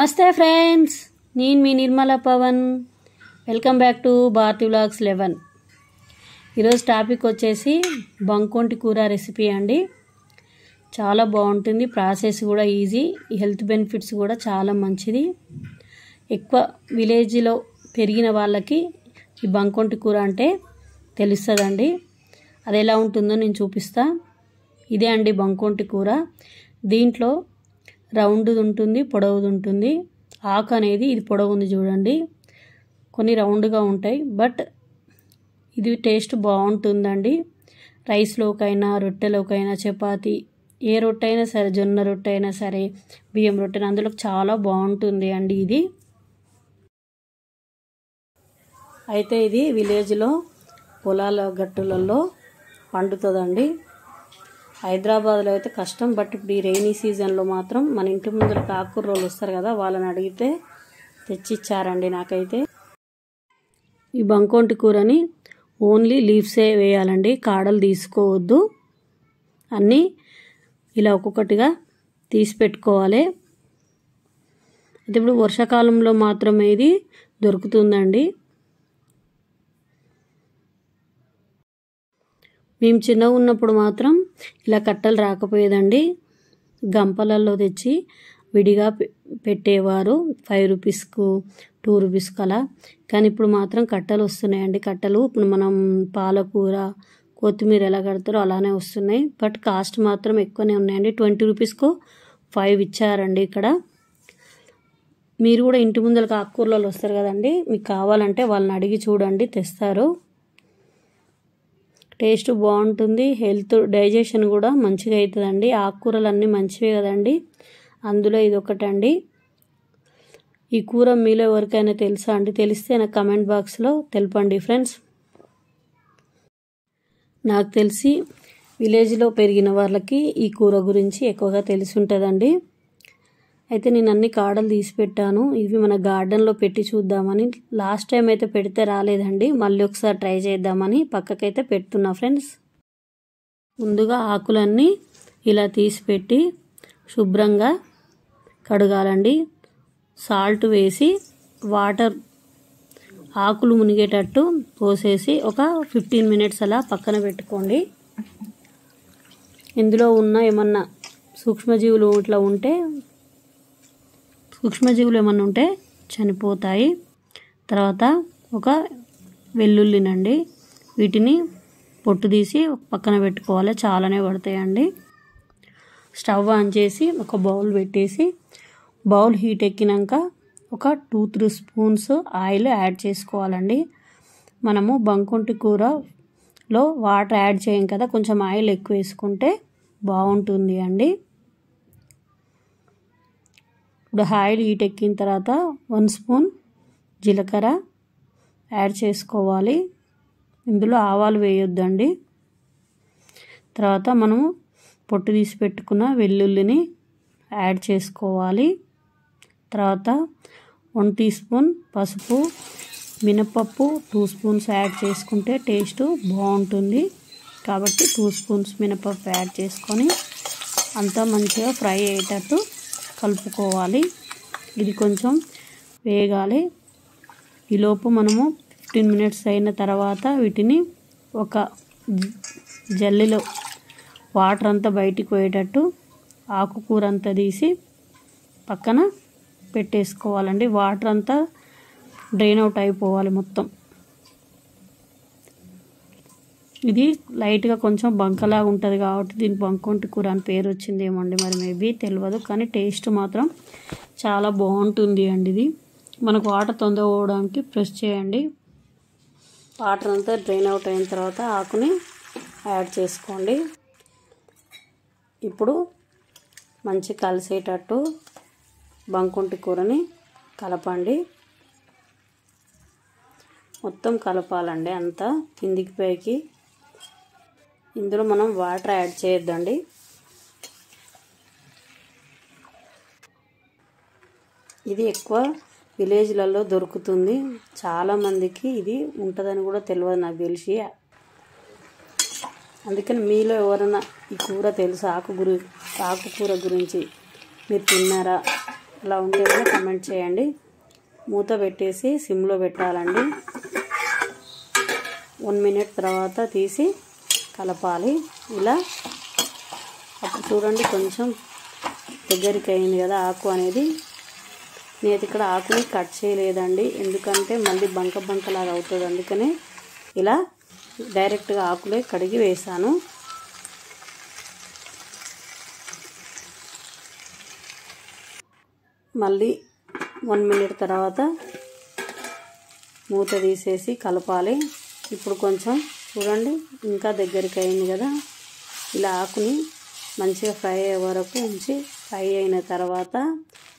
నమస్తే ఫ్రెండ్స్, నేను మీ Nirmala Pavan. Welcome back to Bharathi vlogs 11. ఈరోజు టాపిక్ వచ్చేసి బంకోటి కూర రెసిపీ అండి. చాలా బాగుంటుంది, ప్రాసెస్ కూడా ఈజీ, హెల్త్ బెనిఫిట్స్ కూడా చాలా మంచిది. ఎక్కువ విలేజ్లో పెరిగిన వాళ్ళకి ఈ బంకోటి కూర అంటే తెలుస్తుందండి. అది ఎలా ఉంటుందో నేను చూపిస్తా. ఇదే అండి బంకోటి కూర. దీంట్లో రౌండ్ది ఉంటుంది, పొడవుది ఉంటుంది. ఆకు అనేది ఇది పొడవు ఉంది చూడండి, కొన్ని రౌండ్గా ఉంటాయి. బట్ ఇది టేస్ట్ బాగుంటుందండి. రైస్లోకైనా, రొట్టెలోకైనా, చపాతి ఏ రొట్టె అయినా సరే, జొన్న రొట్టె అయినా సరే, బియ్యం రొట్టె, అందులో చాలా బాగుంటుంది అండి ఇది. అయితే ఇది విలేజ్లో పొలాల గట్టులలో పండుతుందండి. హైదరాబాద్లో అయితే కష్టం. బట్ ఇప్పుడు ఈ రైనీ సీజన్లో మాత్రం మన ఇంటి ముందర ఆకుకూరలు వస్తారు కదా, వాళ్ళని అడిగితే తెచ్చిచ్చారండి నాకైతే. ఈ బంకోటి కూరని ఓన్లీ లీవ్సే వేయాలండి, కాడలు తీసుకోవద్దు. అన్నీ ఇలా ఒక్కొక్కటిగా తీసి పెట్టుకోవాలి. అయితే ఇప్పుడు వర్షాకాలంలో మాత్రమే ఇది దొరుకుతుందండి. మేము చిన్నగా ఉన్నప్పుడు మాత్రం ఇలా కట్టలు రాకపోయేదండి, గంపలలో తెచ్చి విడిగా పెట్టేవారు. 5 రూపీస్కు, 2 రూపీస్కు అలా. కానీ ఇప్పుడు మాత్రం కట్టలు వస్తున్నాయండి. కట్టలు ఇప్పుడు మనం పాలకూర, కొత్తిమీర ఎలా కడతారో అలానే వస్తున్నాయి. బట్ కాస్ట్ మాత్రం ఎక్కువనే ఉన్నాయండి. 20 రూపీస్కు 5 ఇచ్చారండి ఇక్కడ. మీరు కూడా ఇంటి ముందరకు ఆకుకూరలు వస్తారు కదండి, మీకు కావాలంటే వాళ్ళని అడిగి చూడండి, తెస్తారు. టేస్ట్ బాగుంటుంది, హెల్త్ డైజెషన్ కూడా మంచిగా అవుతుందండి. ఆకుకూరలు అన్నీ మంచివే కదండి, అందులో ఇది ఒకటండి. ఈ కూర మీలో ఎవరికైనా తెలుసా అండి? తెలిస్తే నాకు కమెంట్ బాక్స్లో తెలపండి ఫ్రెండ్స్. నాకు తెలిసి విలేజ్లో పెరిగిన వాళ్ళకి ఈ కూర గురించి ఎక్కువగా తెలిసి ఉంటుందండి. అయితే నేను అన్ని కాడలు తీసి పెట్టాను. ఇవి మన గార్డెన్లో పెట్టి చూద్దామని. లాస్ట్ టైం అయితే పెడితే రాలేదండి, మళ్ళీ ఒకసారి ట్రై చేద్దామని పక్కకైతే పెడుతున్నా ఫ్రెండ్స్. ముందుగా ఆకులన్నీ ఇలా తీసి పెట్టి శుభ్రంగా కడగాలండి. సాల్ట్ వేసి వాటర్ ఆకులు మునిగేటట్టు పోసేసి ఒక 15 మినిట్స్ అలా పక్కన పెట్టుకోండి. ఇందులో ఉన్న ఏమన్నా సూక్ష్మజీవులు ఏమన్నా ఉంటే చనిపోతాయి. తర్వాత ఒక వెల్లుల్లినండి, వీటిని పొట్టు తీసి పక్కన పెట్టుకోవాలి, చాలానే పడతాయండి. స్టవ్ ఆన్ చేసి ఒక బౌల్ పెట్టేసి, బౌల్ హీట్ ఎక్కినాక ఒక 2-3 స్పూన్స్ ఆయిల్ యాడ్ చేసుకోవాలండి. మనము బంకోటి కూరలో వాటర్ యాడ్ చేయం కదా, కొంచెం ఆయిల్ ఎక్కువ వేసుకుంటే బాగుంటుంది అండి. ఇప్పుడు ఆయిల్ హీట్ ఎక్కిన తర్వాత 1 స్పూన్ జీలకర్ర యాడ్ చేసుకోవాలి. ఇందులో ఆవాలు వేయొద్దండి. తర్వాత మనము పొట్టు తీసి పెట్టుకున్న వెల్లుల్లిని యాడ్ చేసుకోవాలి. తర్వాత 1 టీ స్పూన్ పసుపు, మినపప్పు 2 స్పూన్స్ యాడ్ చేసుకుంటే టేస్ట్ బాగుంటుంది. కాబట్టి 2 స్పూన్స్ మినపప్పు యాడ్ చేసుకొని అంతా మంచిగా ఫ్రై అయ్యేటట్టు కలుపుకోవాలి. ఇది కొంచెం వేగాలి. ఈలోపు మనము 15 మినిట్స్ అయిన తర్వాత వీటిని ఒక జల్లిలో వాటర్ అంతా బయటికి పోయేటట్టు ఆకుకూర అంతా తీసి పక్కన పెట్టేసుకోవాలండి. వాటర్ అంతా డ్రైన్ అవుట్ అయిపోవాలి మొత్తం. ఇది లైట్గా కొంచెం బంకలాగా ఉంటుంది కాబట్టి దీనికి బంకోటి కూర అని పేరు వచ్చిందేమోండి, మరి మేబీ తెలియదు. కానీ టేస్ట్ మాత్రం చాలా బాగుంటుంది అండి. ఇది మనకు వాటర్ తొందర పోవడానికి ప్రెస్ చేయండి. వాటర్ అంతా డ్రైన్ అవుట్ అయిన తర్వాత ఆకుని యాడ్ చేసుకోండి. ఇప్పుడు మంచి కలిసేటట్టు బంకోటి కూరని కలపండి. మొత్తం కలపాలండి అంతా కిందికి పైకి. ఇందులో మనం వాటర్ యాడ్ చేయొద్దండి. ఇది ఎక్కువ విలేజ్లలో దొరుకుతుంది. చాలామందికి ఇది ఉంటుందని కూడా తెలియదు నాకు తెలిసి. అందుకని మీలో ఎవరైనా ఈ కూర తెలుసు, ఆకుకూర గురించి మీరు తిన్నారా అలా ఉంటే కూడా కామెంట్ చేయండి. మూత పెట్టేసి సిమ్లో పెట్టాలండి. 1 మినిట్ తర్వాత తీసి కలపాలి ఇలా. అప్పుడు చూడండి కొంచెం దగ్గరికి అయింది కదా ఆకు అనేది. నేను ఇక్కడ ఆకుని కట్ చేయలేదండి, ఎందుకంటే మళ్ళీ బంకలాగా అవుతుంది. అందుకనే ఇలా డైరెక్ట్గా ఆకులే కడిగి వేసాను. మళ్ళీ 1 మినిట్ తర్వాత మూత తీసేసి కలపాలి. ఇప్పుడు కొంచెం చూడండి ఇంకా దగ్గరికి అయింది కదా. ఇలా ఆకుని మంచిగా ఫ్రై అయ్యే వరకు ఉంచి, ఫ్రై అయిన తర్వాత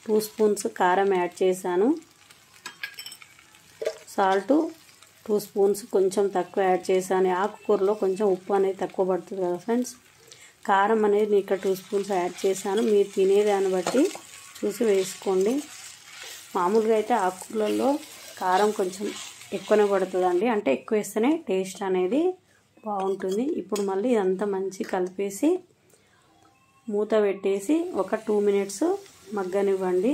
2 స్పూన్స్ కారం యాడ్ చేశాను. సాల్ట్ 2 స్పూన్స్ కొంచెం తక్కువ యాడ్ చేశాను. ఆకుకూరలో కొంచెం ఉప్పు అనేది తక్కువ పడుతుంది కదా ఫ్రెండ్స్. కారం అనేది నేను ఇక్కడ 2 స్పూన్స్ యాడ్ చేశాను. మీరు తినేదాన్ని బట్టి చూసి వేసుకోండి. మామూలుగా అయితే ఆకుకూరలలో కారం కొంచెం ఎక్కువనే పడుతుందండి, అంటే ఎక్కువ వేస్తేనే టేస్ట్ అనేది బాగుంటుంది. ఇప్పుడు మళ్ళీ ఇదంతా మంచి కలిపేసి మూత పెట్టేసి ఒక 2 మినిట్స్ మగ్గనివ్వండి.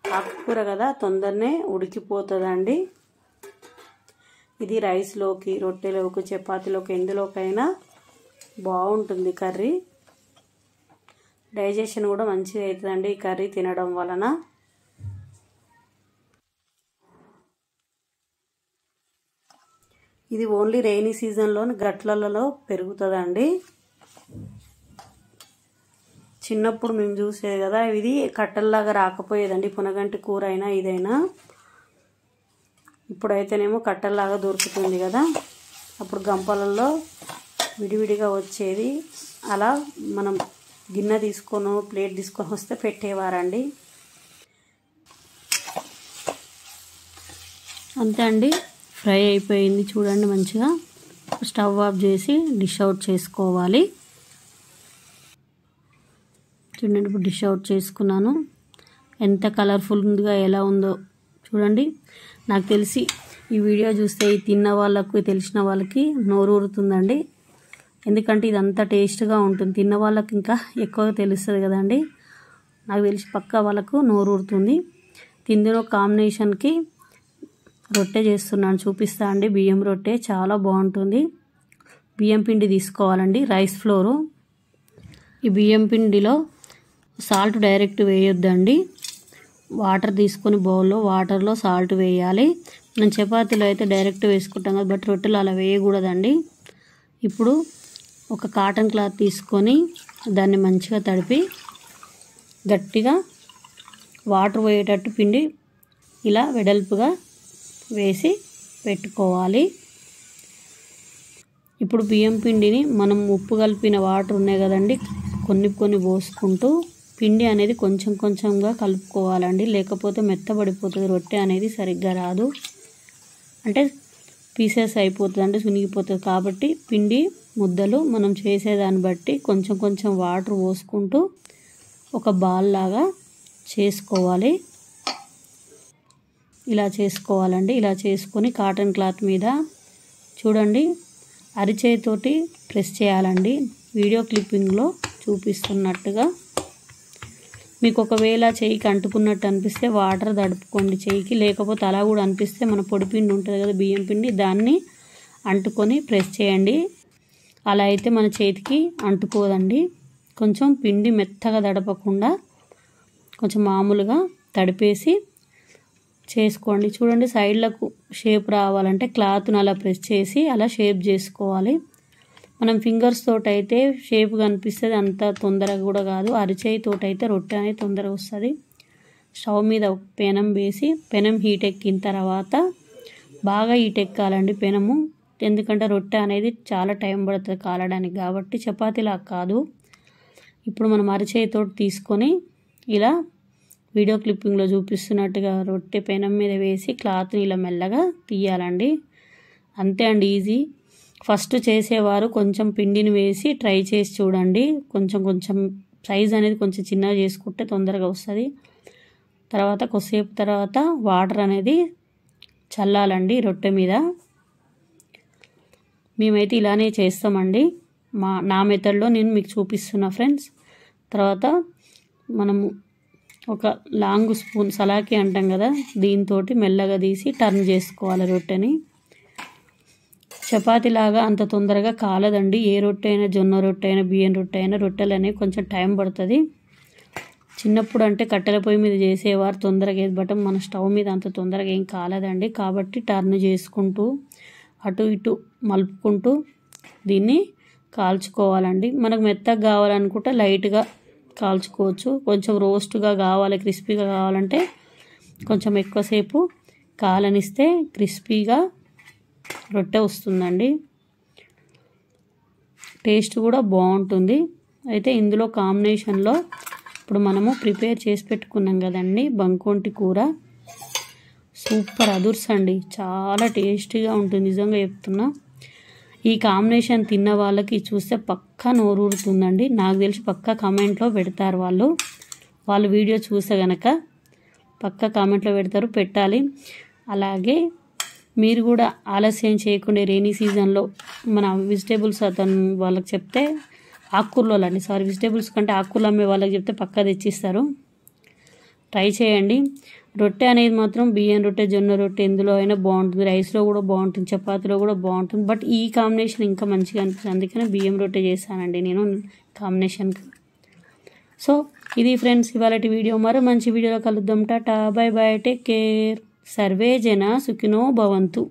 ఆకుకూర కదా తొందరనే ఉడికిపోతుందండి. ఇది రైస్లోకి, రొట్టెలోకి, చపాతీలోకి ఎందులోకైనా బాగుంటుంది కర్రీ. డైజెషన్ కూడా మంచిగా అవుతుందండి ఈ కర్రీ తినడం వలన. ఇది ఓన్లీ రెయినీ సీజన్లో గట్లలో పెరుగుతుందండి. చిన్నప్పుడు మేము చూసేది కదా, ఇది కట్టల్లాగా రాకపోయేదండి పునగంటి కూర అయినా ఇదైనా. ఇప్పుడైతేనేమో కట్టల్లాగా దొరుకుతుంది కదా, అప్పుడు గంపలలో విడివిడిగా వచ్చేది. అలా మనం గిన్నె తీసుకొని ప్లేట్ తీసుకొని వస్తే పెట్టేవారండి. అంతే అండి, ఫ్రై అయిపోయింది చూడండి మంచిగా. స్టవ్ ఆఫ్ చేసి డిష్ అవుట్ చేసుకోవాలి. చూడండి ఇప్పుడు డిష్ అవుట్ చేసుకున్నాను. ఎంత కలర్ఫుల్గా ఎలా ఉందో చూడండి. నాకు తెలిసి ఈ వీడియో చూస్తే తిన్న వాళ్ళకు, తెలిసిన వాళ్ళకి నోరు ఊరుతుందండి. ఎందుకంటే ఇదంతా టేస్ట్గా ఉంటుంది. తిన్న వాళ్ళకి ఇంకా ఎక్కువగా తెలుస్తుంది కదండి. నాకు తెలిసి పక్కా వాళ్ళకు నోరు ఊరుతుంది. తిండిలో కాంబినేషన్కి రొట్టె చేస్తున్నాను, చూపిస్తా అండి. బియ్యం రొట్టె చాలా బాగుంటుంది. బియ్యం పిండి తీసుకోవాలండి, రైస్ ఫ్లోరు. ఈ బియ్యం పిండిలో సాల్ట్ డైరెక్ట్ వేయొద్దండి. వాటర్ తీసుకొని బౌల్లో వాటర్లో సాల్ట్ వేయాలి. మనం చపాతీలో అయితే డైరెక్ట్ వేసుకుంటాం కదా, బట్ రొట్టెలు అలా వేయకూడదండి. ఇప్పుడు ఒక కాటన్ క్లాత్ తీసుకొని దాన్ని మంచిగా తడిపి గట్టిగా వాటర్ పోయేటట్టు పిండి ఇలా వెడల్పుగా వేసి పెట్టుకోవాలి. ఇప్పుడు బియ్యం పిండిని మనం ఉప్పు కలిపిన వాటర్ ఉన్నాయి కదండి, కొన్ని పోసుకుంటూ పిండి అనేది కొంచెం కొంచెంగా కలుపుకోవాలండి. లేకపోతే మెత్తబడిపోతుంది, రొట్టె అనేది సరిగ్గా రాదు, అంటే పీసెస్ అయిపోతుంది, అంటే సునిగిపోతుంది. కాబట్టి పిండి ముద్దలు మనం చేసేదాన్ని బట్టి కొంచెం కొంచెం వాటర్ పోసుకుంటూ ఒక బాల్ లాగా చేసుకోవాలి. ఇలా చేసుకోవాలండి. ఇలా చేసుకొని కాటన్ క్లాత్ మీద చూడండి అరిచేతితోటి ప్రెస్ చేయాలండి. వీడియో క్లిప్పింగ్లో చూపిస్తున్నట్టుగా. మీకు ఒకవేళ చేయికి అంటుకున్నట్టు అనిపిస్తే వాటర్ తడుపుకోండి చేయికి. లేకపోతే అలా కూడా అనిపిస్తే మన పొడిపిండి ఉంటుంది కదా బియ్యం పిండి, దాన్ని అంటుకొని ప్రెస్ చేయండి. అలా అయితే మన చేతికి అంటుకోదండి. కొంచెం పిండి మెత్తగా తడపకుండా కొంచెం మామూలుగా తడిపేసి చేసుకోండి. చూడండి సైడ్లకు షేప్ రావాలంటే క్లాత్ను అలా ప్రెస్ చేసి అలా షేప్ చేసుకోవాలి. మనం ఫింగర్స్ తోటి అయితే షేప్ కనిపిస్తుంది, అంత తొందరగా కూడా కాదు. అరిచేయి తోటి అయితే రొట్టె అనేది తొందరగా వస్తుంది. స్టవ్ మీద పెనం వేసి పెనం హీట్ ఎక్కిన తర్వాత బాగా హీట్ ఎక్కాలండి పెనము. ఎందుకంటే రొట్టె అనేది చాలా టైం పడుతుంది కాలడానికి, కాబట్టి చపాతీలా కాదు. ఇప్పుడు మనం అరిచేయితోటి తీసుకొని ఇలా వీడియో క్లిప్పింగ్లో చూపిస్తున్నట్టుగా రొట్టె పెనం మీద వేసి క్లాత్ని ఇలా మెల్లగా తీయాలండి. అంతే అండి, ఈజీ. ఫస్ట్ చేసేవారు కొంచెం పిండిని వేసి ట్రై చేసి చూడండి. కొంచెం సైజ్ అనేది కొంచెం చిన్నగా చేసుకుంటే తొందరగా వస్తుంది. తర్వాత కొద్దిసేపు తర్వాత వాటర్ అనేది చల్లాలండి రొట్టె మీద. మేమైతే ఇలానే చేస్తామండి. నా మెథడ్లో నేను మీకు చూపిస్తున్నా ఫ్రెండ్స్. తర్వాత మనము ఒక లాంగ్ స్పూన్ సలాకి అంటాం కదా, దీంతో మెల్లగా తీసి టర్న్ చేసుకోవాలి రొట్టెని. చపాతీలాగా అంత తొందరగా కాలదండి. ఏ రొట్టె అయినా, జొన్న రొట్టె అయినా, బియ్యం రొట్టె అయినా, రొట్టెలు అనేవి కొంచెం టైం పడుతుంది. చిన్నప్పుడు అంటే కట్టెల పొయ్యి మీద చేసేవారు తొందరగా, బట్ మన స్టవ్ మీద అంత తొందరగా ఏం కాలేదండి. కాబట్టి టర్న్ చేసుకుంటూ అటు ఇటు మలుపుకుంటూ దీన్ని కాల్చుకోవాలండి. మనకు మెత్తగా కావాలనుకుంటే లైట్గా కాల్చుకోవచ్చు. కొంచెం రోస్ట్గా కావాలి, క్రిస్పీగా కావాలంటే కొంచెం ఎక్కువసేపు కాలనిస్తే క్రిస్పీగా రొట్టె వస్తుందండి. టేస్ట్ కూడా బాగుంటుంది. అయితే ఇందులో కాంబినేషన్లో ఇప్పుడు మనము ప్రిపేర్ చేసి పెట్టుకున్నాం కదండి బంకోటి కూర, సూపర్ అదుర్స్ అండి. చాలా టేస్టీగా ఉంటుంది, నిజంగా చెప్తున్నా. ఈ కాంబినేషన్ తిన్న వాళ్ళకి చూస్తే పక్కా నోరూరుతుందండి. నాకు తెలిసి పక్కా కామెంట్లో పెడతారు వాళ్ళు వీడియో చూస్తే గనక పక్కా కామెంట్లో పెడతారు, పెట్టాలి. అలాగే మీరు కూడా ఆలస్యం చేయకుండా రెయినీ సీజన్లో మన వెజిటేబుల్స్ అతను వాళ్ళకి చెప్తే, ఆకుకూరలు అండి, సారీ వెజిటేబుల్స్ కంటే ఆకుకూరలు అమ్మే వాళ్ళకి చెప్తే పక్కా తెచ్చిస్తారు. ట్రై చేయండి. రొట్టె అనేది మాత్రం బియ్యం రొట్టె, జొన్న రొట్టె ఎందులో అయినా బాగుంటుంది, రైస్లో కూడా బాగుంటుంది, చపాతీలో కూడా బాగుంటుంది. బట్ ఈ కాంబినేషన్ ఇంకా మంచిగా అనిపిస్తుంది, అందుకనే బియ్యం రొట్టె చేశానండి నేను కాంబినేషన్కి. సో ఇది ఫ్రెండ్స్ ఇవాళ వీడియో. మరో మంచి వీడియోలో కలుద్దాం. Tata, by by, take care. Survey జన సుఖినో భవంతు.